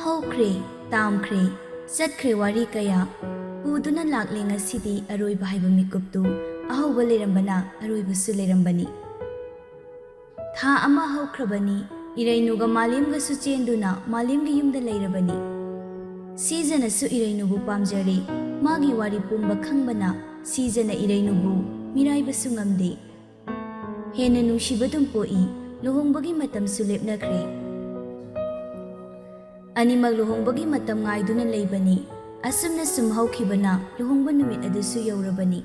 ꯍꯧꯈ꯭ꯔꯦ ꯇꯥꯝꯈ꯭ꯔꯦ ꯆꯠꯈ꯭ꯔꯦ ꯋꯥꯔꯤ ꯀꯌꯥ ꯄꯨꯗꯨꯅ ꯂꯥꯛꯂꯦ ꯉꯁꯤꯗꯤ ꯑꯔꯣꯏꯕ ꯍꯥꯏꯕ ꯃꯤꯀꯨꯞꯇꯨ ꯑꯍꯧꯕ ꯂꯩꯔꯝꯕꯅ ꯑꯔꯣꯏꯕꯁꯨ ꯂꯩꯔꯝꯕꯅꯤ ꯊꯥ ꯑꯃ ꯍꯧꯈ꯭ꯔꯕꯅꯤ ꯏꯔꯩꯅꯨꯒ ꯃꯥꯂꯦꯝꯒꯁꯨ ꯆꯦꯟꯗꯨꯅ ꯃꯥꯂꯦꯝꯒꯤ ꯌꯨꯝꯗ ꯂꯩꯔꯕꯅꯤ ꯁꯤꯖꯅꯁꯨ ꯏꯔꯩꯅꯨꯕꯨ ꯄꯥꯝꯖꯔꯦ ꯃꯥꯒꯤ ꯋꯥꯔꯤ ꯄꯨꯝꯕ ꯈꯪꯕꯅ ꯁꯤꯖꯅ ꯏꯔꯩꯅꯨꯕꯨ ꯃꯤꯔꯥꯏꯕꯁꯨ ꯉꯝꯗꯦ ꯍꯦꯟꯅ ꯅꯨꯡꯁꯤꯕꯗꯨꯝ ꯄꯣꯛꯏ ꯂꯨꯍꯣꯡꯕꯒꯤ ꯃꯇꯝꯁꯨ ꯂꯦꯞꯅꯈ꯭ꯔꯦ ꯑꯅꯤꯃꯛ ꯂꯨꯍꯣꯡꯕꯒꯤ ꯃꯇꯝ ꯉꯥꯏꯗꯨꯅ ꯂꯩꯕꯅꯤ ꯑꯁꯨꯝꯅ ꯁꯨꯝ ꯍꯧꯈꯤꯕꯅ ꯂꯨꯍꯣꯡꯕ ꯅꯨꯃꯤꯠ ꯑꯗꯨꯁꯨ ꯌꯧꯔꯕꯅꯤ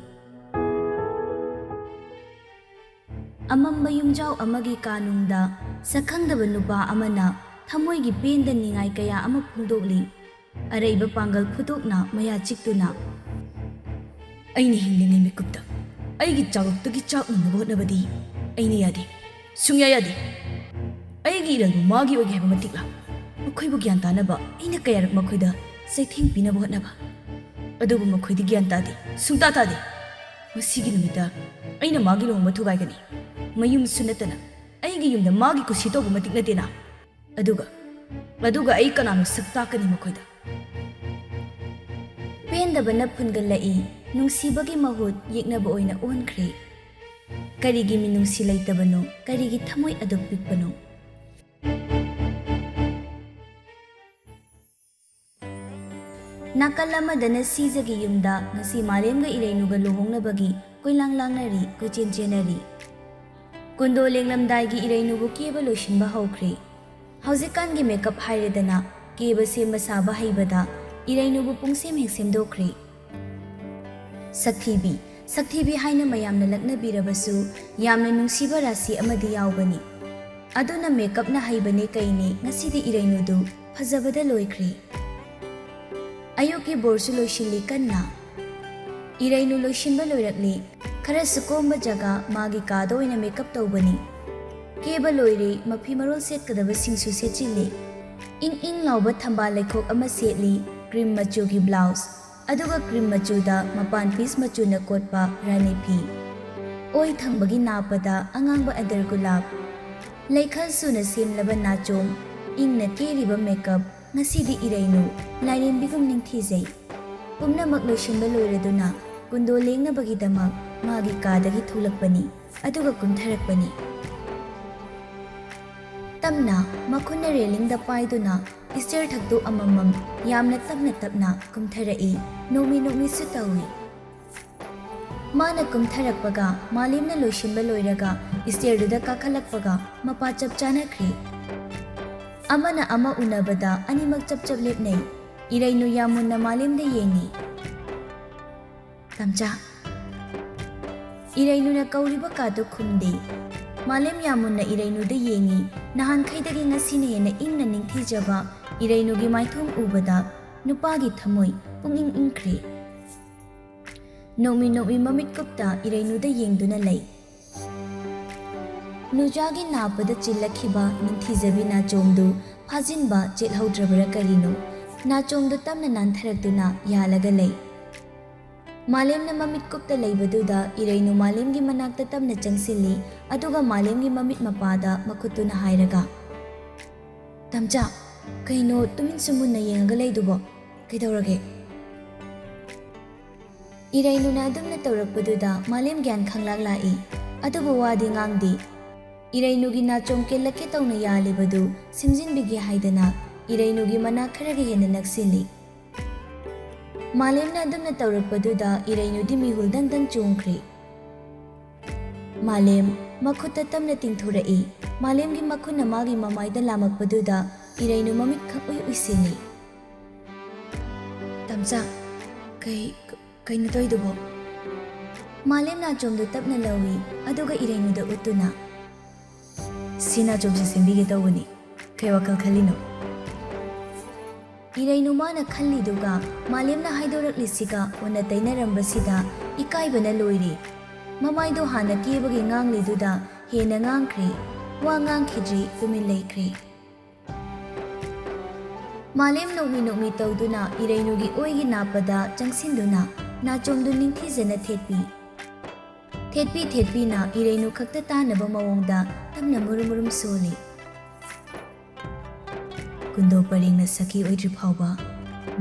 ꯑꯃꯝꯕ ꯌꯨꯝꯖꯥꯎ ꯑꯃꯒꯤ ꯀꯥꯅꯨꯡꯗ ꯁꯛꯈꯪꯗꯕ ꯅꯨꯄꯥ ꯑꯃꯅ ꯊꯃꯣꯏꯒꯤ ꯄꯦꯟꯗꯅꯤꯡꯉꯥꯏ ꯀꯌꯥ ꯑꯃ ꯐꯣꯡꯗꯣꯛꯂꯤ ꯑꯔꯩꯕ ꯄꯥꯡꯒꯜ ꯐꯨꯗꯣꯛꯅ ꯃꯌꯥ ꯆꯤꯛꯇꯨꯅ ꯑꯩꯅ ꯍꯤꯡꯂꯤꯉꯩ ꯃꯤꯀꯨꯞꯇ ꯑꯩꯒꯤ ꯆꯥꯛꯂꯛꯇꯒꯤ ꯆꯥꯛ ꯃꯨꯟꯅꯕ ꯍꯣꯠꯅꯕꯗꯤ ꯑꯩꯅ ꯌꯥꯗꯦ ꯁꯨꯡꯌꯥ ꯌꯥꯗꯦ ꯑꯩꯒꯤ ꯏꯔꯜꯕꯨ ꯃꯥꯒꯤ ꯑꯣꯏꯒꯦ ꯍꯥꯏꯕ ꯃꯇꯤꯛꯂꯥ ꯃꯈꯣꯏꯕꯨ ꯒ꯭ꯌꯥꯟ ꯇꯥꯅꯕ ꯑꯩꯅ ꯀꯌꯥꯔꯛ ꯃꯈꯣꯏꯗ ꯆꯩꯊꯦꯡ ꯄꯤꯅꯕ ꯍꯣꯠꯅꯕ ꯑꯗꯨꯕꯨ ꯃꯈꯣꯏꯗꯤ ꯒ꯭ꯌꯥꯟ ꯇꯥꯗꯦ ꯁꯨꯡꯇꯥ ꯇꯥꯗꯦ ꯉꯁꯤꯒꯤ ꯅꯨꯃꯤꯠꯇ ꯑꯩꯅ ꯃꯥꯒꯤ ꯂꯨꯍꯣꯡꯕ ꯊꯨꯒꯥꯏꯒꯅꯤ ꯃꯌꯨꯝꯁꯨ ꯅꯠꯇꯅ ꯑꯩꯒꯤ ꯌꯨꯝꯗ ꯃꯥꯒꯤ ꯀꯨꯁꯤ ꯇꯧꯕ ꯃꯇꯤꯛ ꯅꯠꯇꯦꯅ ꯑꯗꯨꯒ ꯑꯩ ꯀꯅꯥꯅꯣ ꯁꯛ ꯇꯥꯛꯀꯅꯤ ꯃꯈꯣꯏꯗ ꯄꯦꯟꯗꯕꯅ ꯐꯨꯟꯒꯠꯂꯛꯏ ꯅꯨꯡꯁꯤꯕꯒꯤ ꯃꯍꯨꯠ ꯌꯦꯛꯅꯕ ꯑꯣꯏꯅ ꯑꯣꯟꯈ꯭ꯔꯦ ꯀꯔꯤꯒꯤ ꯃꯤꯅꯨꯡꯁꯤ ꯂꯩꯇꯕꯅꯣ ꯀꯔꯤꯒꯤ ꯊꯃꯣꯏ ꯑꯗꯨꯛ ꯄꯤꯛꯄꯅꯣ ꯅꯥꯀꯜ ꯑꯃꯗꯅ ꯁꯤꯖꯒꯤ ꯌꯨꯝꯗ ꯉꯁꯤ ꯃꯥꯂꯦꯝꯒ ꯏꯔꯩꯅꯨꯒ ꯂꯨꯍꯣꯡꯅꯕꯒꯤ ꯀꯣꯏꯂꯥꯡ ꯂꯥꯡꯅꯔꯤ ꯀꯣꯏꯆꯦꯟ ꯆꯦꯟꯅꯔꯤ ꯀꯨꯟꯗꯣ ꯂꯦꯡꯂꯝꯗꯥꯏꯒꯤ ꯏꯔꯩꯅꯨꯕꯨ ꯀꯦꯕ ꯂꯣꯏꯁꯤꯟꯕ ꯍꯧꯈ꯭ꯔꯦ ꯍꯧꯖꯤꯛꯀꯥꯟꯒꯤ ꯃꯦꯀꯞ ꯍꯥꯏꯔꯦꯗꯅ ꯀꯦꯕ ꯁꯦꯝꯕ ꯁꯥꯕ ꯍꯩꯕꯗ ꯏꯔꯩꯅꯨꯕꯨ ꯄꯨꯡꯁꯦꯝ ꯍꯦꯛ ꯁꯦꯝꯗꯣꯛꯈ꯭ꯔꯦ ꯁꯛꯊꯤꯕꯤ ꯍꯥꯏꯅ ꯃꯌꯥꯝꯅ ꯂꯛꯅꯕꯤꯔꯕꯁꯨ ꯌꯥꯝꯅ ꯅꯨꯡꯁꯤꯕ ꯔꯥꯁꯤ ꯑꯃꯗꯤ ꯌꯥꯎꯕꯅꯤ ꯑꯗꯨꯅ ꯃꯦꯀꯞꯅ ꯍꯩꯕꯅꯦ ꯀꯩꯅꯦ ꯉꯁꯤꯗꯤ ꯏꯔꯩꯅꯨꯗꯨ ꯐꯖꯕꯗ ꯂꯣꯏꯈ꯭ꯔꯦ ꯑꯌꯨꯛꯀꯤ ꯕꯣꯔꯁꯨ ꯂꯣꯏꯁꯤꯜꯂꯤ ꯀꯟꯅ ꯏꯔꯩꯅꯨ ꯂꯣꯏꯁꯤꯟꯕ ꯂꯣꯏꯔꯛꯂꯤ ꯈꯔꯁꯨ ꯀꯣꯝꯕ ꯖꯒꯥ ꯃꯥꯒꯤ ꯀꯥꯗ ꯑꯣꯏꯅ ꯃꯦꯀꯞ ꯇꯧꯕꯅꯤ ꯀꯦꯕ ꯂꯣꯏꯔꯦ ꯃꯐꯤ ꯃꯔꯣꯜ ꯁꯦꯠꯀꯗꯕꯁꯤꯡꯁꯨ ꯁꯦꯠꯆꯤꯜꯂꯤ ꯏꯪ ꯏꯪ ꯂꯥꯎꯕ ꯊꯝꯕꯥꯜ ꯂꯩꯈꯣꯛ ꯑꯃ ꯁꯦꯠꯂꯤ ꯀ꯭ꯔꯤꯝ ꯃꯆꯨꯒꯤ ꯕ꯭ꯂꯥꯎꯁ ꯑꯗꯨꯒ ꯀ꯭ꯔꯤꯝ ꯃꯆꯨꯗ ꯃꯄꯥꯟ ꯄꯤꯁ ꯃꯆꯨꯅ ꯀꯣꯠꯄ ꯔꯥꯅꯤ ꯐꯤ ꯑꯣꯏ ꯊꯪꯕꯒꯤ ꯅꯥꯞꯄꯗ ꯑꯉꯥꯡꯕ ꯑꯗꯔ ꯒꯨꯂꯥꯞ ꯂꯩꯈꯜ ꯁꯨꯅ ꯁꯦꯝꯂꯕ ꯅꯥꯆꯣꯝ ꯏꯪꯅ ꯀꯦꯔꯤꯕ ꯃꯦꯀꯞ ꯉꯁꯤꯗꯤ ꯏꯔꯩꯅꯨ ꯂꯥꯏꯔꯦꯝꯕꯤꯒꯨꯝ ꯅꯤꯡꯊꯤꯖꯩ ꯄꯨꯝꯅꯃꯛ ꯂꯣꯏꯁꯤꯟꯕ ꯂꯣꯏꯔꯗꯨꯅ ꯀꯨꯟꯗꯣ ꯂꯦꯡꯅꯕꯒꯤꯗꯃꯛ ꯃꯥꯒꯤ ꯀꯥꯗꯒꯤ ꯊꯣꯛꯂꯛꯄꯅꯤ ꯑꯗꯨꯒ ꯀꯨꯝꯊꯔꯛꯄꯅꯤ ꯇꯞꯅ ꯃꯈꯨꯠꯅ ꯔꯦꯂꯤꯡꯗ ꯄꯥꯏꯗꯨꯅ ꯏꯁꯇꯤꯌꯔ ꯊꯛꯇꯨ ꯑꯃꯃꯝ ꯌꯥꯝꯅ ꯇꯞꯅ ꯀꯨꯝꯊꯔꯛꯏ ꯅꯣꯛꯃꯤ ꯇꯧꯏ ꯃꯥꯅ ꯀꯨꯝꯊꯔꯛꯄꯒ ꯃꯥꯂꯦꯝꯅ ꯂꯣꯏꯁꯤꯟꯕ ꯂꯣꯏꯔꯒ ꯏꯁꯇꯤꯌꯔꯗꯨꯗ ꯀꯥꯈꯠꯂꯛꯄꯒ ꯃꯄꯥ ꯆꯞ ꯆꯥꯅꯈ꯭ꯔꯦ ꯑꯃꯅ ꯑꯃ ꯎꯅꯕꯗ ꯑꯅꯤꯃꯛ ꯆꯞ ꯂꯦꯞꯅꯩ ꯏꯔꯩꯅꯨ ꯌꯥꯝ ꯃꯨꯟꯅ ꯃꯥꯂꯦꯝꯗ ꯌꯦꯡꯉꯤ ꯇꯝꯆꯥ ꯏꯔꯩꯅꯨꯅ ꯀꯧꯔꯤꯕ ꯀꯥꯗꯨ ꯈꯨꯝꯗꯦ ꯃꯥꯂꯦꯝ ꯌꯥꯝ ꯃꯨꯟꯅ ꯏꯔꯩꯅꯨꯗ ꯌꯦꯡꯉꯤ ꯅꯍꯥꯟꯈꯩꯗꯒꯤ ꯉꯁꯤꯅ ꯍꯦꯟꯅ ꯏꯪꯅ ꯅꯤꯡꯊꯤꯖꯕ ꯏꯔꯩꯅꯨꯒꯤ ꯃꯥꯏꯊꯣꯡ ꯎꯕꯗ ꯅꯨꯄꯥꯒꯤ ꯊꯃꯣꯏ ꯄꯨꯡꯏꯪ ꯏꯪꯈ꯭ꯔꯦ ꯅꯣꯛꯃꯤ ꯃꯃꯤꯠ ꯀꯨꯞꯇ ꯏꯔꯩꯅꯨꯗ ꯌꯦꯡꯗꯨꯅ ꯂꯩ ꯅꯨꯖꯥꯒꯤ ꯅꯥꯞꯄꯗ ꯆꯤꯜꯂꯛꯈꯤꯕ ꯅꯤꯡꯊꯤꯖꯕꯤ ꯅꯥꯆꯣꯝꯗꯨ ꯐꯥꯖꯤꯟꯕ ꯆꯦꯠꯍꯧꯗ꯭ꯔꯕꯔꯥ ꯀꯔꯤꯅꯣ ꯅꯥꯆꯣꯝꯗꯨ ꯇꯞꯅ ꯅꯥꯟꯊꯔꯛꯇꯨꯅ ꯌꯥꯜꯂꯒ ꯂꯩ ꯃꯥꯂꯦꯝꯅ ꯃꯃꯤꯠ ꯀꯨꯞꯇ ꯂꯩꯕꯗꯨꯗ ꯏꯔꯩꯅꯨ ꯃꯥꯂꯦꯝꯒꯤ ꯃꯅꯥꯛꯇ ꯇꯞꯅ ꯆꯪꯁꯤꯜꯂꯤ ꯑꯗꯨꯒ ꯃꯥꯂꯦꯝꯒꯤ ꯃꯃꯤꯠ ꯃꯄꯥꯗ ꯃꯈꯨꯠꯇꯨꯅ ꯍꯥꯏꯔꯒ ꯇꯝꯆꯥ ꯀꯩꯅꯣ ꯇꯨꯃꯤꯟ ꯁꯨꯝ ꯃꯨꯟꯅ ꯌꯦꯡꯉꯒ ꯂꯩꯗꯨꯕꯣ ꯀꯩꯗꯧꯔꯒꯦ ꯏꯔꯩꯅꯨꯅ ꯑꯗꯨꯝꯅ ꯇꯧꯔꯛꯄꯗꯨꯗ ꯃꯥꯂꯦꯝ ꯒ꯭ꯌꯥꯟ ꯈꯪꯂꯥꯛ ꯂꯥꯛꯏ ꯑꯗꯨꯕꯨ ꯋꯥꯗꯤ ꯉꯥꯡꯗꯦ ꯏꯔꯩꯅꯨꯒꯤ ꯅꯥꯆꯣꯝ ꯀꯦꯜꯂꯛꯀꯦ ꯇꯧꯅ ꯌꯥꯜꯂꯤꯕꯗꯨ ꯁꯦꯝꯖꯤꯟꯕꯤꯒꯦ ꯍꯥꯏꯗꯅ ꯏꯔꯩꯅꯨꯒꯤ ꯃꯅꯥꯛ ꯈꯔꯒ ꯍꯦꯟꯅ ꯅꯛꯁꯤꯜꯂꯤ ꯃꯥꯂꯦꯝꯅ ꯑꯗꯨꯝꯅ ꯇꯧꯔꯛꯄꯗꯨꯗ ꯏꯔꯩꯅꯨꯗꯤ ꯃꯤꯍꯨꯜ ꯗꯪ ꯆꯣꯡꯈ꯭ꯔꯦ ꯃꯥꯂꯦꯝ ꯃꯈꯨꯠꯇ ꯇꯞꯅ ꯇꯤꯡꯊꯣꯔꯛꯏ ꯃꯥꯂꯦꯝꯒꯤ ꯃꯈꯨꯠꯅ ꯃꯥꯒꯤ ꯃꯃꯥꯏꯗ ꯂꯥꯝꯃꯛꯄꯗꯨꯗ ꯏꯔꯩꯅꯨ ꯃꯃꯤꯠ ꯈꯛ ꯎꯏꯁꯤꯜꯂꯤ ꯇꯝꯆꯥ ꯀꯩꯅꯣ ꯇꯧꯏꯗꯨꯕꯣ ꯃꯥꯂꯦꯝ ꯅꯥꯆꯣꯝꯗꯨ ꯇꯞꯅ ꯂꯧꯏ ꯑꯗꯨꯒ ꯏꯔꯩꯅꯨꯗ ꯎꯠꯇꯨꯅ ꯁꯤ ꯅꯥꯆꯣꯝꯁꯦ ꯁꯦꯝꯕꯤꯒꯦ ꯇꯧꯕꯅꯤ ꯀꯩ ꯋꯥꯈꯜ ꯈꯜꯂꯤꯅꯣ ꯏꯔꯩꯅꯨ ꯃꯥꯅ ꯈꯜꯂꯤꯗꯨꯒ ꯃꯥꯂꯦꯝꯅ ꯍꯥꯏꯗꯣꯔꯛꯂꯤꯁꯤꯒ ꯑꯣꯟꯅ ꯇꯩꯅꯔꯝꯕꯁꯤꯗ ꯏꯀꯥꯏꯕꯅ ꯂꯣꯏꯔꯦ ꯃꯃꯥꯏꯗꯣ ꯍꯥꯟꯅ ꯀꯦꯕꯒꯤ ꯉꯥꯡꯂꯤꯗꯨꯗ ꯍꯦꯟꯅ ꯉꯥꯡꯈ꯭ꯔꯦ ꯋꯥ ꯉꯥꯡꯈꯤꯗ꯭ꯔꯤ ꯇꯨꯃꯤꯟ ꯂꯩꯈ꯭ꯔꯦ ꯃꯥꯂꯦꯝ ꯅꯣꯛꯃꯤ ꯇꯧꯗꯨꯅ ꯏꯔꯩꯅꯨꯒꯤ ꯑꯣꯏꯒꯤ ꯅꯥꯞꯄꯗ ꯆꯪꯁꯤꯟꯗꯨꯅ ꯅꯥꯆꯣꯝꯗꯨ ꯅꯤꯡꯊꯤꯖꯅ ꯊꯦꯠꯄꯤꯅ ꯏꯔꯩꯅꯨ ꯈꯛꯇ ꯇꯥꯅꯕ ꯃꯑꯣꯡꯗ ꯇꯞꯅ ꯃꯨꯔꯨꯝ ꯁꯣꯜꯂꯤ ꯀꯨꯟꯗꯣ ꯄꯔꯦꯡꯅ ꯁꯈꯤ ꯑꯣꯏꯗ꯭ꯔꯤ ꯐꯥꯎꯕ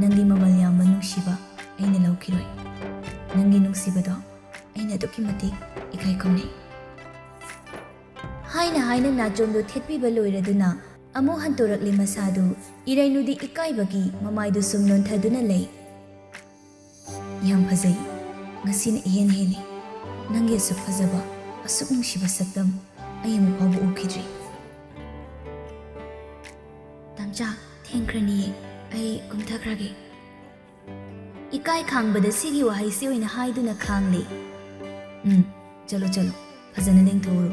ꯅꯪꯒꯤ ꯃꯃꯜ ꯌꯥꯝꯕ ꯅꯨꯡꯁꯤꯕ ꯑꯩꯅ ꯂꯧꯈꯤꯔꯣꯏ꯫ ꯅꯪꯒꯤ ꯅꯨꯡꯁꯤꯕꯗꯣ ꯑꯩꯅ ꯑꯗꯨꯛꯀꯤ ꯃꯇꯤꯛ ꯏꯀꯥꯏ ꯈꯨꯝꯅꯩ꯫ ꯍꯥꯏꯅ ꯅꯥꯆꯣꯝꯗꯣ ꯊꯦꯠꯄꯤꯕ ꯂꯣꯏꯔꯗꯨꯅ ꯑꯃꯨꯛ ꯍꯟꯇꯣꯔꯛꯂꯤ ꯃꯁꯥꯗꯨ ꯏꯔꯩꯅꯨꯗꯤ ꯏꯀꯥꯏꯕꯒꯤ ꯃꯃꯥꯏꯗꯨ ꯁꯨꯝ ꯅꯣꯟꯊꯗꯨꯅ ꯂꯩ꯫ ꯌꯥꯝ ꯐꯖꯩ, ꯉꯁꯤꯅ ꯏꯍꯦꯟ ꯍꯦꯜꯂꯤ꯫ ꯅꯪꯒꯤ ꯑꯁꯨꯛ ꯐꯖꯕ ꯑꯁꯨꯛ ꯅꯨꯡꯁꯤꯕ ꯁꯛꯇꯝ ꯑꯩ ꯑꯃꯨꯛ ꯐꯥꯎꯕ ꯎꯈꯤꯗ꯭ꯔꯤ꯫ ꯇꯝꯆꯥ, ꯊꯦꯡꯈ꯭ꯔꯅꯤꯌꯦ, ꯑꯩ ꯀꯨꯝꯊꯈ꯭ꯔꯒꯦ꯫ ꯏꯀꯥꯏ ꯈꯥꯡꯕꯗ ꯁꯤꯒꯤ ꯋꯥꯍꯩꯁꯤ ꯑꯣꯏꯅ ꯍꯥꯏꯗꯨꯅ ꯈꯥꯡꯂꯤ꯫ ꯆꯠꯂꯣ ꯆꯠꯂꯣ, ꯐꯖꯅ ꯂꯦꯡꯊꯣꯛꯎꯔꯣ꯫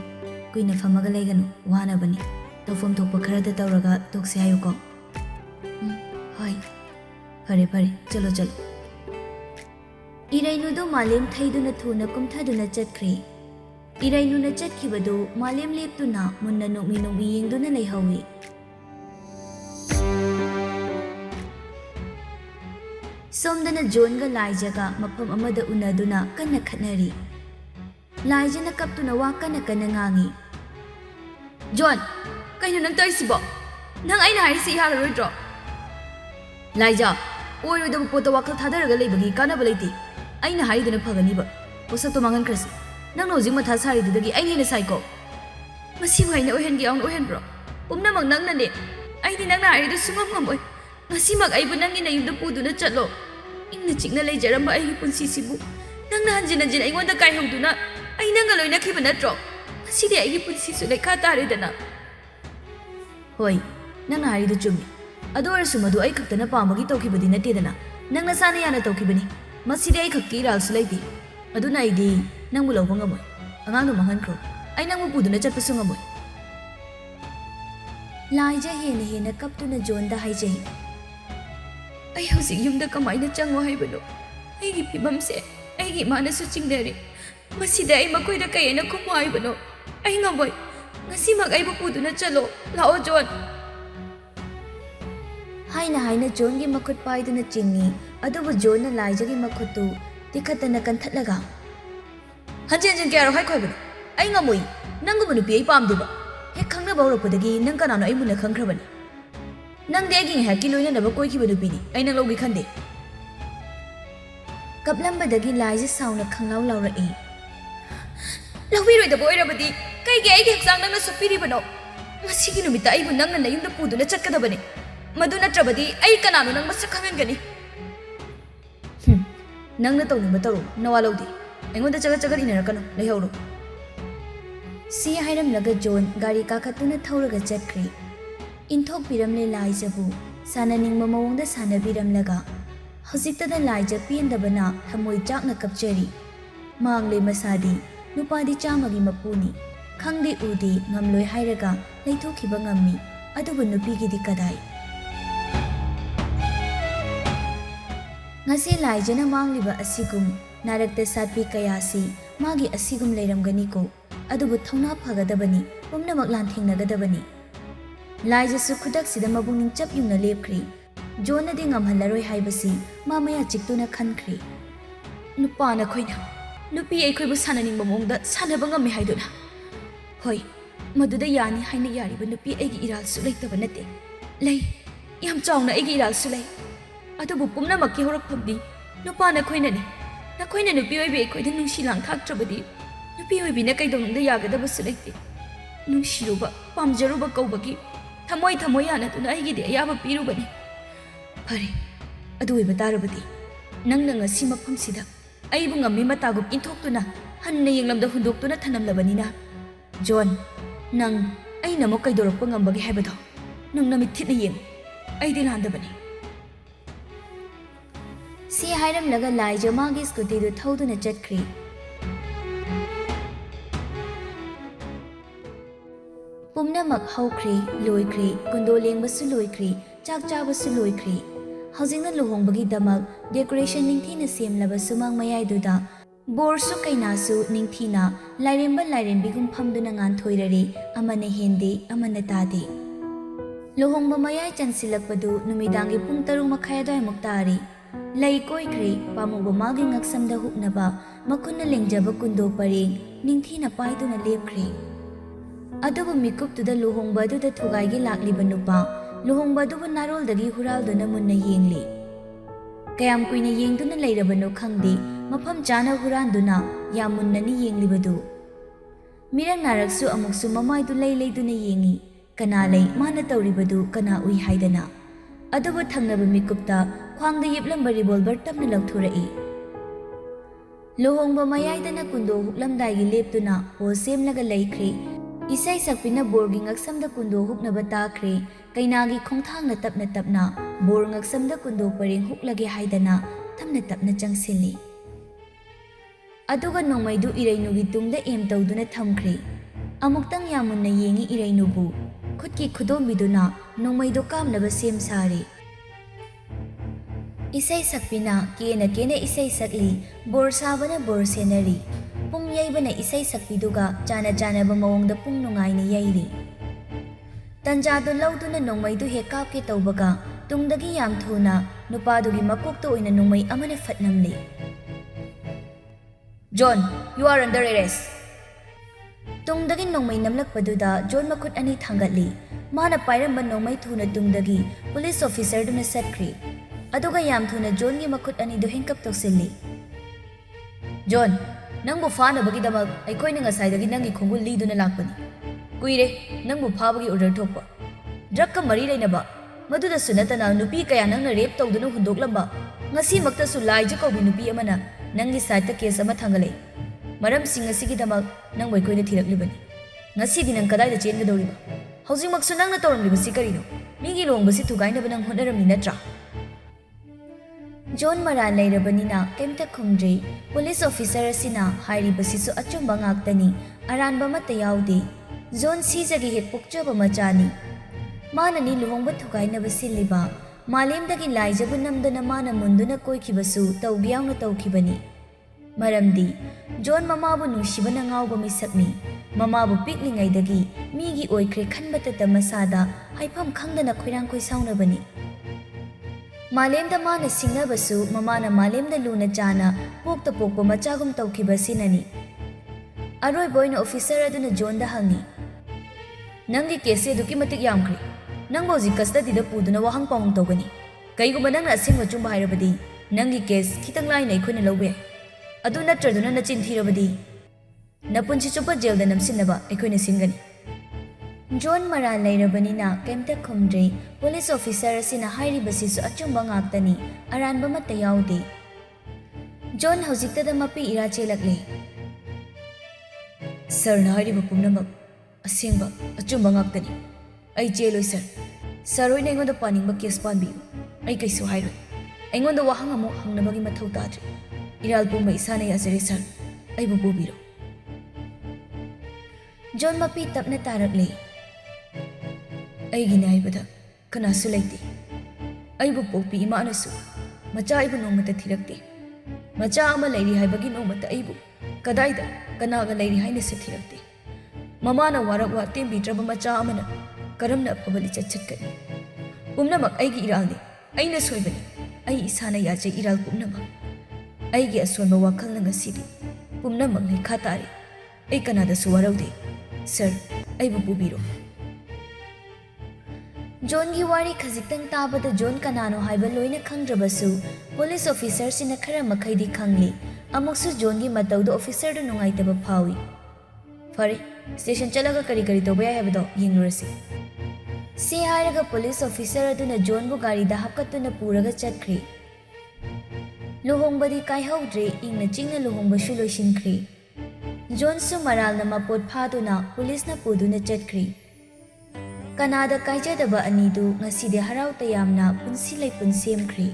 ꯀꯨꯏꯅ ꯐꯝꯃꯒ ꯂꯩꯒꯅꯨ, ꯋꯥꯅꯕꯅꯤ꯫ ꯇꯧꯐꯝ ꯊꯣꯛꯄ ꯈꯔꯗ ꯇꯧꯔꯒ ꯇꯣꯛꯁꯦ ꯍꯥꯏꯌꯨꯀꯣ꯫ ꯍꯣꯏ, ꯐꯔꯦ ꯐꯔꯦ, ꯆꯠꯂꯣ ꯆꯠꯂꯣ꯫ ꯏꯔꯩꯅꯨꯗꯨ ꯃꯥꯂꯦꯝ ꯊꯩꯗꯨꯅ ꯊꯨꯅ ꯀꯨꯝꯊꯗꯨꯅ ꯆꯠꯈ꯭ꯔꯦ꯫ ꯏꯔꯩꯅꯨꯅ ꯆꯠꯈꯤꯕꯗꯨ ꯃꯥꯂꯦꯝ ꯂꯦꯞꯇꯨꯅ ꯃꯨꯟꯅ ꯅꯣꯛꯃꯤ ꯌꯦꯡꯗꯨꯅ ꯂꯩꯍꯧꯏ꯫ ꯁꯣꯝꯗꯅ ꯖꯣꯟꯒ ꯂꯥꯏꯖꯒ ꯃꯐꯝ ꯑꯃꯗ ꯎꯅꯗꯨꯅ ꯀꯟꯅ ꯈꯠꯅꯔꯤ꯫ ꯂꯥꯏꯖꯅ ꯀꯞꯇꯨꯅ ꯋꯥ ꯀꯟꯅ ꯉꯥꯡꯏ꯫ ꯖꯣꯟ, ꯀꯩꯅꯣ ꯅꯪ ꯇꯧꯔꯤꯁꯤꯕꯣ? ꯅꯪ ꯑꯩꯅ ꯍꯥꯏꯔꯤꯁꯤ ꯌꯥꯔꯔꯣꯏꯗ꯭ꯔꯣ? ꯂꯥꯏꯖꯥ, ꯑꯣꯏꯔꯣꯏꯗꯕ ꯄꯣꯠꯇ ꯋꯥꯈꯜ ꯊꯥꯗꯔꯒ ꯂꯩꯕꯒꯤ ꯀꯥꯟꯅꯕ ꯂꯩꯇꯦ꯫ ꯑꯩꯅ ꯍꯥꯏꯔꯤꯗꯨꯅ ꯐꯒꯅꯤꯕ꯫ ꯄꯣꯠꯁꯛꯇꯣ ꯃꯥꯡꯍꯟꯈ꯭ꯔꯁꯤ꯫ ꯅꯪꯅ ꯍꯧꯖꯤꯛ ꯃꯊꯥ ꯁꯥꯔꯤꯗꯨꯗꯒꯤ ꯑꯩꯅ ꯍꯦꯟꯅ ꯁꯥꯏꯀꯣ꯫ ꯃꯁꯤꯕꯨ ꯑꯩꯅ ꯑꯣꯏꯍꯟꯒꯦ ꯌꯥꯎꯅ ꯑꯣꯏꯍꯟꯕ꯭ꯔꯣ? ꯄꯨꯝꯅꯃꯛ ꯅꯪꯅꯅꯦ꯫ ꯑꯩꯗꯤ ꯅꯪꯅ ꯍꯥꯏꯔꯤꯗꯨ ꯁꯨꯡꯉꯝ ꯉꯝꯃꯣꯏ꯫ ꯉꯁꯤꯃꯛ ꯑꯩꯕꯨ ꯅꯪꯒꯤ ꯅꯌꯨꯝꯗ ꯄꯨꯗꯨꯅ ꯆꯠꯂꯣ꯫ ꯏꯪꯅ ꯆꯤꯛꯅ ꯂꯩꯖꯔꯝꯕ ꯑꯩꯒꯤ ꯄꯨꯟꯁꯤꯁꯤꯕꯨ ꯅꯪꯅ ꯍꯟꯖꯤꯟ ꯑꯩꯉꯣꯟꯗ ꯀꯥꯏꯍꯧꯗꯨꯅ ꯑꯩ ꯅꯪꯒ ꯂꯣꯏꯅꯈꯤꯕ ꯅꯠꯇ꯭ꯔꯣ? ꯉꯁꯤꯗꯤ ꯑꯩꯒꯤ ꯄꯨꯟꯁꯤꯁꯨ ꯂꯩꯈꯥ ꯇꯥꯔꯦꯗꯅ꯫ ꯍꯣꯏ, ꯅꯪꯅ ꯍꯥꯏꯔꯤꯗꯨ ꯆꯨꯝꯃꯤ꯫ ꯑꯗꯨ ꯑꯣꯏꯔꯁꯨ ꯃꯗꯨ ꯑꯩ ꯈꯛꯇꯅ ꯄꯥꯝꯕꯒꯤ ꯇꯧꯈꯤꯕꯗꯤ ꯅꯠꯇꯦꯗꯅ꯫ ꯅꯪ ꯅꯁꯥꯅ ꯌꯥꯅ ꯇꯧꯈꯤꯕꯅꯤ꯫ ꯃꯁꯤꯗꯤ ꯑꯩ ꯈꯛꯀꯤ ꯏꯔꯥꯜꯁꯨ ꯂꯩꯇꯦ꯫ ꯑꯗꯨꯅ ꯑꯩꯗꯤ ꯅꯪꯕꯨ ꯂꯧꯕ ꯉꯝꯃꯣꯏ꯫ ꯑꯉꯥꯡꯗꯣ ꯃꯥꯡꯍꯟꯈ꯭ꯔꯣ꯫ ꯑꯩ ꯅꯪꯕꯨ ꯄꯨꯗꯨꯅ ꯆꯠꯄꯁꯨ ꯉꯝꯃꯣꯏ꯫ ꯂꯥꯏꯖ ꯍꯦꯟꯅ ꯀꯞꯇꯨꯅ ꯖꯣꯟꯗ ꯍꯥꯏꯖꯩ꯫ ꯑꯩ ꯍꯧꯖꯤꯛ ꯌꯨꯝꯗ ꯀꯃꯥꯏꯅ ꯆꯪꯉꯣ ꯍꯥꯏꯕꯅꯣ? ꯑꯩꯒꯤ ꯐꯤꯕꯝꯁꯦ ꯑꯩꯒꯤ ꯏꯃꯥꯅꯁꯨ ꯆꯤꯡꯅꯔꯤ꯫ ꯃꯁꯤꯗ ꯑꯩ ꯃꯈꯣꯏꯗ ꯀꯩ ꯍꯥꯏꯅ ꯈꯨꯝꯃꯨ ꯍꯥꯏꯕꯅꯣ? ꯑꯩ ꯉꯝꯃꯣꯏ꯫ ꯉꯁꯤꯃꯛ ꯑꯩꯕꯨ ꯄꯨꯗꯨꯅ ꯆꯠꯂꯣ꯫ ꯂꯥꯛꯑꯣ ꯖꯣꯟ꯫ ꯍꯥꯏꯅ ꯖꯣꯟꯒꯤ ꯃꯈꯨꯠ ꯄꯥꯏꯗꯨꯅ ꯆꯤꯡꯏ꯫ ꯑꯗꯨꯕꯨ ꯖꯣꯟꯅ ꯂꯥꯏꯖꯒꯤ ꯃꯈꯨꯠꯇꯨ ꯇꯤꯈꯠꯇꯅ ꯀꯟꯊꯠꯂꯒ ꯍꯟꯖꯤꯟ ꯀꯌꯥꯔꯛ ꯍꯥꯏꯈꯣ ꯍꯥꯏꯕꯅꯣ? ꯑꯩ ꯉꯝꯃꯣꯏ꯫ ꯅꯪꯒꯨꯝꯕ ꯅꯨꯄꯤ ꯑꯩ ꯄꯥꯝꯗꯦꯕ꯫ ꯍꯦꯛ ꯈꯪꯅꯕ ꯍꯧꯔꯛꯄꯗꯒꯤ ꯅꯪ ꯀꯅꯥꯅꯣ ꯑꯩ ꯃꯨꯟꯅ ꯈꯪꯈ꯭ꯔꯕꯅꯤ꯫ ꯅꯪꯗꯤ ꯑꯩꯒꯤ ꯉꯥꯏꯍꯥꯛꯀꯤ ꯂꯣꯏꯅꯅꯕ ꯀꯣꯏꯈꯤꯕ ꯅꯨꯄꯤꯅꯤ꯫ ꯑꯩ ꯅꯪ ꯂꯧꯒꯦ ꯈꯟꯗꯦ꯫ ꯀꯞꯂꯝꯕꯗꯒꯤ ꯂꯥꯏꯖ ꯁꯥꯎꯅ ꯈꯪꯂꯥꯎ ꯂꯥꯎꯔꯛꯏ꯫ ꯂꯧꯕꯤꯔꯣꯏꯗꯕ ꯑꯣꯏꯔꯕꯗꯤ ꯀꯩꯒꯤ ꯑꯩꯒꯤ ꯍꯛꯆꯥꯡ ꯅꯪꯅ ꯁꯣꯛꯄꯤꯔꯤꯕꯅꯣ? ꯉꯁꯤꯒꯤ ꯅꯨꯃꯤꯠꯇ ꯑꯩꯕꯨ ꯅꯪꯅ ꯅꯌꯨꯝꯗ ꯄꯨꯗꯨꯅ ꯆꯠꯀꯗꯕꯅꯤ꯫ ꯃꯗꯨ ꯅꯠꯇ꯭ꯔꯕꯗꯤ ꯑꯩ ꯀꯅꯥꯅꯣ ꯅꯪ ꯃꯁꯛ ꯈꯪꯍꯟꯒꯅꯤ꯫ ꯅꯪꯅ ꯇꯧꯅꯤꯡꯕ ꯇꯧꯔꯣ, ꯅꯋꯥ ꯂꯧꯗꯦ꯫ ꯑꯩꯉꯣꯟꯗ ꯆꯒꯠ ꯏꯟꯅꯔꯛꯀꯅꯨ, ꯂꯩꯍꯧꯔꯣ꯫ ꯁꯤ ꯍꯥꯏꯔꯝꯂꯒ ꯖꯣꯟ ꯒꯥꯔꯤ ꯀꯥꯈꯠꯇꯨꯅ ꯊꯧꯔꯒ ꯆꯠꯈ꯭ꯔꯦ꯫ ꯏꯟꯊꯣꯛꯄꯤꯔꯝꯂꯦ ꯂꯥꯏꯖꯕꯨ ꯁꯥꯟꯅꯅꯤꯡꯕ ꯃꯑꯣꯡꯗ ꯁꯥꯟꯅꯕꯤꯔꯝꯂꯒ ꯍꯧꯖꯤꯛꯇꯗ ꯂꯥꯏꯖ ꯄꯦꯟꯗꯕꯅ ꯊꯃꯣꯏ ꯆꯥꯛꯅ ꯀꯞꯆꯔꯤ꯫ ꯃꯥꯡꯂꯦ ꯃꯁꯥꯗꯤ, ꯅꯨꯄꯥꯗꯤ ꯆꯥꯝꯃꯒꯤ ꯃꯄꯨꯅꯤ꯫ ꯈꯪꯗꯦ ꯎꯗꯦ ꯉꯝꯂꯣꯏ ꯍꯥꯏꯔꯒ ꯂꯩꯊꯣꯛꯈꯤꯕ ꯉꯝꯃꯤ꯫ ꯑꯗꯨꯕꯨ ꯅꯨꯄꯤꯒꯤꯗꯤ ꯀꯗꯥꯏ? ꯉꯁꯤ ꯂꯥꯏꯖꯅ ꯃꯥꯡꯂꯤꯕ ꯑꯁꯤꯒꯨꯝ ꯅꯥꯔꯛꯇ ꯁꯥꯠꯄꯤ ꯀꯌꯥꯁꯤ ꯃꯥꯒꯤ ꯑꯁꯤꯒꯨꯝ ꯂꯩꯔꯝꯒꯅꯤꯀꯣ꯫ ꯑꯗꯨꯕꯨ ꯊꯧꯅꯥ ꯐꯒꯗꯕꯅꯤ, ꯄꯨꯝꯅꯃꯛ ꯂꯥꯟꯊꯦꯡꯅꯒꯗꯕꯅꯤ꯫ ꯂꯥꯏꯖꯁꯨ ꯈꯨꯗꯛꯁꯤꯗ ꯃꯕꯨꯛꯅꯤꯡ ꯆꯞ ꯌꯨꯡꯅ ꯂꯦꯞꯈ꯭ꯔꯦ꯫ ꯖꯣꯟꯅꯗꯤ ꯉꯝꯍꯜꯂꯔꯣꯏ ꯍꯥꯏꯕꯁꯤ ꯃꯥ ꯃꯌꯥ ꯆꯤꯛꯇꯨꯅ ꯈꯟꯈ꯭ꯔꯦ꯫ ꯅꯨꯄꯥ ꯅꯈꯣꯏꯅ ꯅꯨꯄꯤ ꯑꯩꯈꯣꯏꯕꯨ ꯁꯥꯟꯅꯅꯤꯡꯕ ꯃꯑꯣꯡꯗ ꯁꯥꯟꯅꯕ ꯉꯝꯃꯤ ꯍꯥꯏꯗꯨꯅ? ꯍꯣꯏ, ꯃꯗꯨꯗ ꯌꯥꯅꯤ ꯍꯥꯏꯅ ꯌꯥꯔꯤꯕ ꯅꯨꯄꯤ ꯑꯩꯒꯤ ꯏꯔꯥꯜꯁꯨ ꯂꯩꯇꯕ ꯅꯠꯇꯦ꯫ ꯂꯩ, ꯌꯥꯝ ꯆꯥꯎꯅ ꯑꯩꯒꯤ ꯏꯔꯥꯜꯁꯨ ꯂꯩ꯫ ꯑꯗꯨꯕꯨ ꯄꯨꯝꯅꯃꯛꯀꯤ ꯍꯧꯔꯛꯐꯝꯗꯤ ꯅꯨꯄꯥ ꯅꯈꯣꯏꯅꯅꯤ꯫ ꯅꯈꯣꯏꯅ ꯅꯨꯄꯤ ꯑꯣꯏꯕꯤ ꯑꯩꯈꯣꯏꯗ ꯅꯨꯡꯁꯤ ꯂꯥꯡꯊꯥꯛꯇ꯭ꯔꯕꯗꯤ ꯅꯨꯄꯤ ꯑꯣꯏꯕꯤꯅ ꯀꯩꯗꯧꯅꯨꯡꯗ ꯌꯥꯒꯗꯕꯁꯨ ꯂꯩꯇꯦ꯫ ꯅꯨꯡꯁꯤꯔꯨꯕ, ꯄꯥꯝꯖꯔꯨꯕ ꯀꯧꯕꯒꯤ ꯊꯃꯣꯏ ꯌꯥꯅꯗꯨꯅ ꯑꯩꯒꯤꯗꯤ ꯑꯌꯥꯕ ꯄꯤꯔꯨꯕꯅꯤ꯫ ꯐꯔꯦ, ꯑꯗꯨ ꯑꯣꯏꯕ ꯇꯥꯔꯕꯗꯤ ꯅꯪꯅ ꯉꯁꯤ ꯃꯐꯝꯁꯤꯗ ꯑꯩꯕꯨ ꯉꯝꯃꯤ ꯃꯇꯥꯒꯨꯝ ꯏꯟꯊꯣꯛꯇꯨꯅ ꯍꯟꯅ ꯌꯦꯡꯂꯝꯗ ꯍꯨꯟꯗꯣꯛꯇꯨꯅ ꯊꯅꯝꯂꯕꯅꯤꯅ ꯖꯣꯟ, ꯅꯪ ꯑꯩꯅ ꯑꯃꯨꯛ ꯀꯩꯗꯧꯔꯛꯄ ꯉꯝꯕꯒꯦ ꯍꯥꯏꯕꯗꯣ ꯅꯪ ꯅꯃꯤꯠ ꯊꯤꯠꯅ ꯌꯦꯡꯉꯨ꯫ ꯑꯩꯗꯤ ꯂꯥꯟꯗꯕꯅꯤ꯫ ꯁꯤ ꯍꯥꯏꯔꯝꯂꯒ ꯂꯥꯏꯖ ꯃꯥꯒꯤ ꯁ꯭ꯀꯨꯇꯤꯗꯨ ꯊꯧꯗꯨꯅ ꯆꯠꯈ꯭ꯔꯦ꯫ ꯄꯨꯝꯅꯃꯛ ꯍꯧꯈ꯭ꯔꯦ, ꯂꯣꯏꯈ꯭ꯔꯦ꯫ ꯀꯨꯟꯗꯣ ꯂꯦꯡꯕꯁꯨ ꯂꯣꯏꯈ꯭ꯔꯦ, ꯆꯥꯛ ꯆꯥꯕꯁꯨ ꯂꯣꯏꯈ꯭ꯔꯦ꯫ ꯍꯧꯖꯤꯛꯅ ꯂꯨꯍꯣꯡꯕꯒꯤꯗꯃꯛ ꯗꯦꯀꯣꯔꯦꯁꯟ ꯅꯤꯡꯊꯤꯅ ꯁꯦꯝꯂꯕ ꯁꯨꯃꯥꯡ ꯃꯌꯥꯏꯗꯨꯗ ꯕꯣꯔꯁꯨ ꯀꯩꯅꯥꯁꯨ ꯅꯤꯡꯊꯤꯅ ꯂꯥꯏꯔꯦꯝꯕ ꯂꯥꯏꯔꯦꯝꯕꯤꯒꯨꯝ ꯐꯝꯗꯨꯅ ꯉꯥꯟꯊꯣꯏꯔꯔꯦ꯫ ꯑꯃꯅ ꯍꯦꯟꯗꯦ, ꯑꯃꯅ ꯇꯥꯗꯦ꯫ ꯂꯨꯍꯣꯡꯕ ꯃꯌꯥꯏ ꯆꯟꯁꯤꯜꯂꯛꯄꯗꯨ ꯅꯨꯃꯤꯗꯥꯡꯒꯤ ꯄꯨꯡ 6:30 ꯑꯗꯨꯋꯥꯏꯃꯨꯛ ꯇꯥꯔꯦ꯫ ꯂꯩ ꯀꯣꯏꯈ꯭ꯔꯦ꯫ ꯄꯥꯝꯃꯨꯕ ꯃꯥꯒꯤ ꯉꯛꯁꯝꯗ ꯍꯨꯛꯅꯕ ꯃꯈꯨꯠꯅ ꯂꯦꯡꯖꯕ ꯀꯨꯟꯗꯣ ꯄꯔꯦꯡ ꯅꯤꯡꯊꯤꯅ ꯄꯥꯏꯗꯨꯅ ꯂꯦꯞꯈ꯭ꯔꯦ꯫ ꯑꯗꯨꯕꯨ ꯃꯤꯀꯨꯞꯇꯨꯗ ꯂꯨꯍꯣꯡꯕ ꯑꯗꯨꯗ ꯊꯨꯒꯥꯏꯒꯦ ꯂꯥꯛꯂꯤꯕ ꯅꯨꯄꯥ luhongba dubu naroldagi huralduna munna yengli. Kayam kuina yengduna leirabano khangdi mafam chana huranduna yam munnani yenglibadu. Mirang naraksu amuksu mamaidu leiduna yengi kana lei mana tauribadu kana ui haidana. Adubu thangnaba mikupta khwangda yiplamba revolver tamna lauthurai. Luhongba mayaidana kundo huklamdaigi leptuna pol semlaga leikhri. Isai sakpina borgi ngaksamda kundo huknaba takhri. Kainagi khongthangna tapna bor ngaksamda kundo pareng huklage haidana tamna tapna changsilli. Aduga nongmaidu irainugi tungda em tawduna thamkhri. Amuktang yamunna yengi irainubu khutki khudombiduna nongmaidu kamnaba sem sari. Isai sakpina kena isai sakli bor sabana bor senari. Pung yaibana isai sakpiduga chana ba mawongda pung nungaina yairi. Tanjado lauduna nongmaidu hekapke tawbaga tungdagi yam thuna nupadugi makokta oina nongmai amana fatnamli. John, you are under arrest. Tungdagi nongmai namlakpaduda John makut ani thangatli. Mana pairamba nongmai thuna tungdagi police officer duna satkri. Aduga yam thuna John gi makut ani do hengkap tawsilli. John, nangbu faanabagi damak aikoina ngasaidagi nangi khongul liduna lakpani. Kuire, nangbu phabagi order thokpa. Drug ka mari lainaba maduda sunatana nupi kaya nangna rape tawduna hundoklamba. Ngasi makta su laija kaubi nupi amana nangi side case ama thangale. Maram sing asigi damak nang aikoina thiraklibani. Ngasi di nang kadai da chengadoriba. Housing maksu nangna tawramlibasi karino. Migi longbasi thugainaba nang honaramni natra. John Maran leirabanina kemta khumdri police officer asina hairibasisu achumba ngaktani aranba mata yaudi. John Sizagi hek pukchaba machani. Manani luhongba thugainaba silliba malemdagi laijabu namdana mana munduna koikibasu tawgiyauna tawkibani. Maramdi John mamabu nushibana ngawba misakni. Mamabu piklingaidagi migi oikre khanbatata masada haifam khangdana khoirang khoisaunabani. Malemda mana singnabasu mamana malemda luna chana pokta pokpa machagum tawkibasinani. Aroi boyna officer aduna John da hangi. Nangi kese duki matik yamkri. Nangbo ji custody da puduna wahang paung tawgani. Kaiguma nangna asingwa chumba hairabadi nangi case khitang laina ikhona lawbe. Adu natraduna nachin thirabadi napunchi chupa jail da namsinaba ikhona singani. John Maran leirabanina kemta khumdri police officer asina hairibasisu achumba ngaktani aranba mata yaudi. John hojiktada mapi ira chelakle. Sir na hairiba pumnamak asengba achumba ngaktani. Ai jeloi sir. Sir hoina aingonda paningba case panbiyu. Ai kaisu hairoi. Aingonda wahang amu hangnabagi mathau tadri. Iral pumba isana yajare sir. Ai bu pubiro. John mapi tapna tarakle. Aigi naibada kanasu laiti. Aibu pokpi imanasu macha aibu nongmata thirakti. Macha ama lairi haibagi nongmata aibu kadaida kanaga lairi haina se thirakti. Mamana warakwa tembidraba macha amana karamna phabali chachatkani. Pumnamak aigi iralni aina soibani. Ai isana yaje iral pumnamak. Aigi asonba wakhalna ngasidi pumnamak lekha tari. Ai kanada su waraude. Sir, aibu pubiro. John gi wari khazitang tabada John kanano haiba loina khangdrabasu police officer sina khara makhaidi khangli amuksu John gi matawdo officer do nungaitaba phawi. Fare station chalaga kari toba ya habdo yengurasi. Se hairaga police officer aduna John bu gari da hapkatuna puraga chatkri. Luhongbadi kaihaudre ingna chingna luhongba shu loishinkri. John su maralna mapot phaduna police na puduna chatkri. Kanada kaijadaba anidu ngasidi harau tayamna punsi laipun semkri.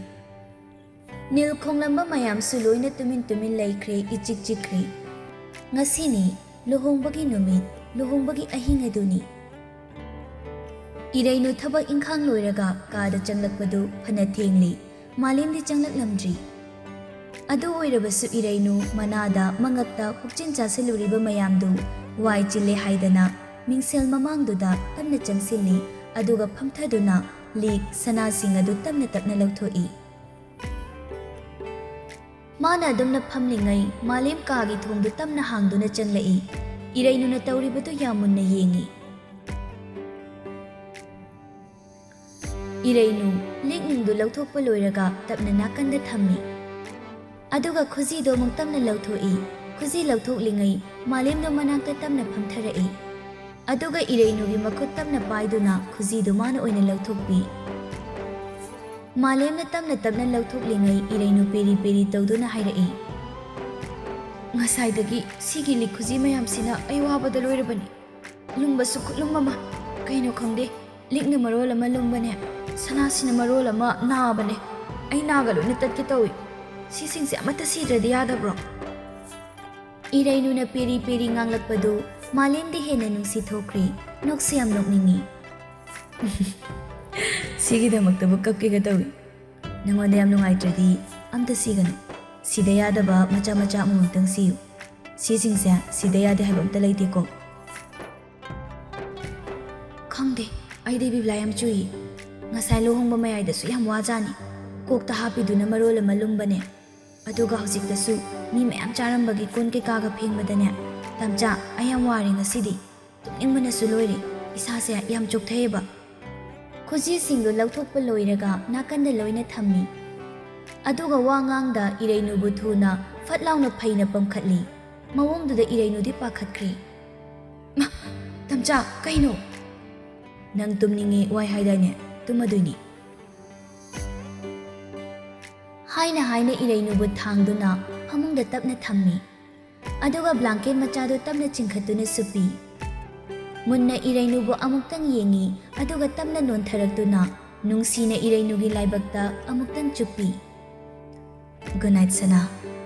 Nil khonglamba mayam su loina tumin laikre ichik chikri. Ngasini luhongbagi numit luhongbagi ahing aduni. Irainu thabak ingkhang loiraga kada changlakpadu phana thengli malimdi changlaklamdri. Adu oirabasu irainu manada mangakta hukchin chasiluriba mayamdu wai chile haidana Mingsel mamangduda tamna changsilli aduga phamthaduna lik sanasing adu tamna tapna lauthoi. Mana adumna phamlingai malim kaagi thongdu tamna hangduna changlai. Irainuna tawribadu yamunna yengi. ꯏꯔꯩꯅꯨ ꯂꯤꯛꯅꯨꯡꯗꯨ ꯂꯧꯊꯣꯛꯄ ꯂꯣꯏꯔꯒ ꯇꯞꯅ ꯅꯥꯀꯟꯗ ꯊꯝꯃꯤ꯫ ꯑꯗꯨꯒ ꯈꯨꯖꯤꯗꯣ ꯑꯃꯨꯛ ꯇꯞꯅ ꯂꯧꯊꯣꯛꯏ꯫ ꯈꯨꯖꯤ ꯂꯧꯊꯣꯛꯂꯤꯉꯩ ꯃꯥꯂꯦꯝꯗꯣ ꯃꯅꯥꯛꯇ ꯇꯞꯅ ꯐꯝꯊꯔꯛꯏ꯫ ꯑꯗꯨꯒ ꯏꯔꯩꯅꯨꯒꯤ ꯃꯈꯨꯠ ꯇꯞꯅ ꯄꯥꯏꯗꯨꯅ ꯈꯨꯖꯤꯗꯨ ꯃꯥꯅ ꯑꯣꯏꯅ ꯂꯧꯊꯣꯛꯄꯤ꯫ ꯃꯥꯂꯦꯝꯅ ꯇꯞꯅ ꯇꯞꯅ ꯂꯧꯊꯣꯛꯂꯤꯉꯩ ꯏꯔꯩꯅꯨ ꯄꯦꯔꯤ ꯄꯦꯔꯤ ꯇꯧꯗꯨꯅ ꯍꯥꯏꯔꯛꯏ, ꯉꯁꯥꯏꯗꯒꯤ ꯁꯤꯒꯤ ꯂꯤꯛ ꯈꯨꯖꯤ ꯃꯌꯥꯝꯁꯤꯅ ꯑꯩ ꯋꯥꯕꯗ ꯂꯣꯏꯔꯕꯅꯤ꯫ ꯂꯨꯝꯕꯁꯨ ꯈꯨꯠꯂꯨꯝ ꯑꯃ, ꯀꯩꯅꯣ ꯈꯪꯗꯦ, ꯂꯤꯛꯅ ꯃꯔꯣꯜ ꯑꯃ ꯂꯨꯝꯕꯅꯦ, ꯁꯅꯥꯁꯤꯅ ꯃꯔꯣꯜ ꯑꯃ ꯅꯥꯕꯅꯦ, ꯑꯩ ꯅꯥꯒ ꯂꯣꯏꯅ ꯇꯠꯀꯦ ꯇꯧꯏ꯫ ꯁꯤꯁꯤꯡꯁꯦ ꯑꯃꯠꯇ ꯁꯤꯗ꯭ꯔꯗꯤ ꯌꯥꯗꯕ꯭ꯔꯣ? ꯏꯔꯩꯅꯨꯅ ꯄꯦꯔꯤ ꯄꯦꯔꯤ ꯉꯥꯡꯂꯛꯄꯗꯨ ꯃꯥꯂꯦꯝꯗꯤ ꯍꯦꯟꯅ ꯅꯨꯡꯁꯤꯊꯣꯛꯈ꯭ꯔꯦ꯫ ꯅꯣꯛꯁꯨ ꯌꯥꯝ ꯅꯣꯛꯅꯤꯡꯉꯤ꯫ ꯁꯤꯒꯤꯗꯃꯛꯇꯕꯨ ꯀꯞꯀꯦꯒ ꯇꯧꯏ꯫ ꯅꯉꯣꯟꯗ ꯌꯥꯝ ꯅꯨꯡꯉꯥꯏꯇ꯭ꯔꯗꯤ ꯑꯝꯇ ꯁꯤꯒꯅꯨ꯫ ꯁꯤꯗ ꯌꯥꯗꯕ ꯃꯆꯥ ꯃꯆꯥ ꯑꯃꯃꯝꯇꯪ ꯁꯤꯌꯨ꯫ ꯁꯤꯁꯤꯡꯁꯦ ꯁꯤꯗ ꯌꯥꯗꯦ ꯍꯥꯏꯕ ꯑꯝꯇ ꯂꯩꯇꯦꯀꯣ꯫ ꯈꯪꯗꯦ, ꯑꯩꯗꯤ ꯕꯤꯕꯨꯂꯥ ꯌꯥꯝ ꯆꯨꯏ꯫ ꯉꯁꯥꯏ ꯂꯨꯍꯣꯡꯕ ꯃꯌꯥꯏꯗꯁꯨ ꯌꯥꯝ ꯋꯥꯖꯥꯅꯤ꯫ ꯀꯣꯛꯇ ꯍꯥꯞꯄꯤꯗꯨꯅ ꯃꯔꯣꯜ ꯑꯃ ꯂꯨꯝꯕꯅꯦ꯫ ꯑꯗꯨꯒ ꯍꯧꯖꯤꯛꯇꯁꯨ ꯃꯤ ꯃꯌꯥꯝ ꯆꯥꯔꯝꯕꯒꯤ ꯀꯣꯟ ꯀꯩꯀꯥꯒ ꯐꯦꯡꯕꯗꯅꯦ, ꯇꯝꯆꯥ ꯑꯩ ꯌꯥꯝ ꯋꯥꯔꯦ ꯉꯁꯤꯗꯤ꯫ ꯇꯨꯝꯅꯤꯡꯕꯅꯁꯨ ꯂꯣꯏꯔꯦ꯫ ꯏꯁꯥꯁꯦ ꯌꯥꯝ ꯆꯣꯛꯊꯩꯌꯦꯕ꯫ ꯈꯨꯖꯤꯁꯤꯡꯗꯨ ꯂꯧꯊꯣꯛꯄ ꯂꯣꯏꯔꯒ ꯅꯥꯀꯟꯗ ꯂꯣꯏꯅ ꯊꯝꯃꯤ꯫ ꯑꯗꯨꯒ ꯋꯥ ꯉꯥꯡꯗ ꯏꯔꯩꯅꯨꯕꯨ ꯊꯨꯅ ꯐꯠ ꯂꯥꯎꯅ ꯐꯩꯅ ꯄꯝꯈꯠꯂꯤ꯫ ꯃꯑꯣꯡꯗꯨꯗ ꯏꯔꯩꯅꯨꯗꯤ ꯄꯥꯈꯠꯈ꯭ꯔꯦ꯫ ꯇꯝꯆꯥ, ꯀꯩꯅꯣ? ꯅꯪ ꯇꯨꯝꯅꯤꯡꯉꯦ ꯋꯥꯏ ꯍꯥꯏꯗꯥꯏꯅꯦ? ꯇꯨꯝꯃꯗꯣꯏꯅꯤ꯫ ꯍꯥꯏꯅ ꯍꯥꯏꯅ ꯏꯔꯩꯅꯨꯕꯨ ꯊꯥꯡꯗꯨꯅ ꯐꯃꯨꯡꯗ ꯇꯞꯅ ꯊꯝꯃꯤ꯫ ꯑꯗꯨꯒ ꯕ꯭ꯂꯥꯡꯀꯦꯠ ꯃꯆꯥꯗꯨ ꯇꯞꯅ ꯆꯤꯡꯈꯠꯇꯨꯅ ꯁꯨꯞꯄꯤ꯫ ꯃꯨꯟꯅ ꯏꯔꯩꯅꯨꯕꯨ ꯑꯃꯨꯛꯇꯪ ꯌꯦꯡꯉꯤ꯫ ꯑꯗꯨꯒ ꯇꯞꯅ ꯅꯣꯟꯊꯔꯛꯇꯨꯅ ꯅꯨꯡꯁꯤꯅ ꯏꯔꯩꯅꯨꯒꯤ ꯂꯥꯏꯕꯛꯇ ꯑꯃꯨꯛꯇꯪ ꯆꯨꯞꯄꯤ꯫ ꯒꯨꯗ ꯅꯥꯏꯠ ꯁꯅꯥ,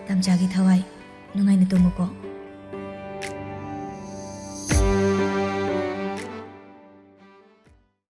ꯇꯝꯆꯥꯒꯤ ꯊꯋꯥꯏ, ꯅꯨꯡꯉꯥꯏꯅ ꯇꯨꯝꯃꯨꯀꯣ꯫